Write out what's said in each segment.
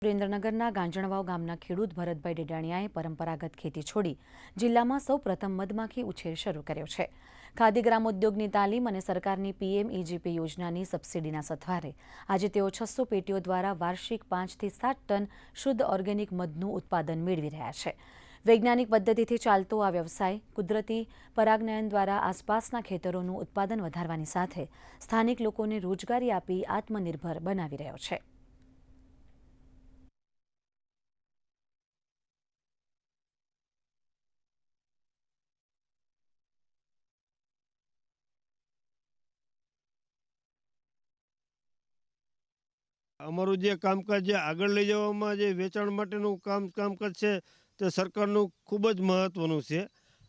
સુરેન્દ્રનગરના ગાંજણવાવ ગામના ખેડૂત ભરતભાઈ ડેડાણીયાએ પરંપરાગત ખેતી છોડી જિલ્લામાં સૌ પ્રથમ મધમાખી ઉછેર શરૂ કર્યો છે। ખાદી ગ્રામોદ્યોગની તાલીમ અને સરકારની પીએમઈજીપી યોજનાની સબસિડીના સથવારે આજે તેઓ 600 પેટીઓ દ્વારા વાર્ષિક 5 થી 7 ટન શુદ્ધ ઓર્ગેનિક મધનું ઉત્પાદન મેળવી રહ્યા છે। વૈજ્ઞાનિક પદ્ધતિથી ચાલતો આ વ્યવસાય કુદરતી પરાગનયન દ્વારા આસપાસના ખેતરોનું ઉત્પાદન વધારવાની સાથે સ્થાનિક લોકોને રોજગારી આપી આત્મનિર્ભર બનાવી રહ્યો છે। અમારું જે કામકાજ જે આગળ લઈ જવામાં જે વેચાણ માટેનું કામકાજ છે તે સરકારનું ખૂબ જ મહત્ત્વનું છે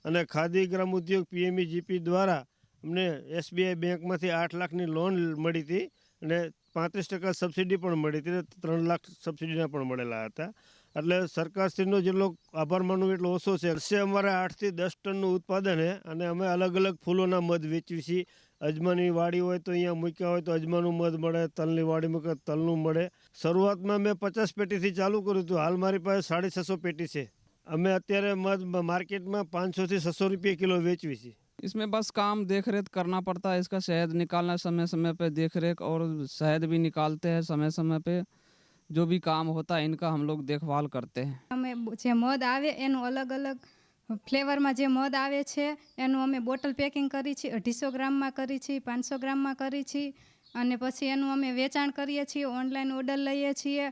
અને ખાદી ગ્રામ ઉદ્યોગ પીએમઈજીપી દ્વારા અમને એસબીઆઈ બેંકમાંથી 8 લાખની લોન મળી હતી અને 35% સબસિડી પણ મળી હતી અને 3 લાખ સબસિડીના પણ મળેલા હતા। એટલે સરકારશ્રીનો જેટલો આભાર માનવું એટલો ઓછો છે। વર્ષે અમારે 8 થી 10 ટનનું ઉત્પાદન છે અને અમે અલગ અલગ ફૂલોના મધ વેચીએ છીએ। અજમાની વાડી હોય તો અહીંયા મૂક્યા હોય તો અજમાનું મધ મળે, તલની વાડી મૂકે તલનું મળે। શરૂઆતમાં મેં 50 પેટીથી ચાલુ કર્યું હતું, હાલ મારી પાસે 650 પેટી છે। અમે અત્યારે મધ માર્કેટમાં 500 થી 600 રૂપિયા કિલો વેચવી છીએ। इसमें बस काम देख रेख करना पड़ता है, इसका शहद निकालना समय समय पे देख रेख और शहद भी निकालते हैं समय समय पे। जो भी काम होता है इनका हम लोग देखभाल करते हैं। અમે જે મધ આવે એનું અલગ અલગ ફ્લેવરમાં જે મધ આવે છે એનું અમે બોટલ પેકિંગ કરી છીએ, 250 ગ્રામમાં કરી છીએ, 500 ગ્રામમાં કરી છીએ અને પછી એનું અમે વેચાણ કરીએ છીએ, ઓનલાઈન ઓર્ડર લઈએ છીએ।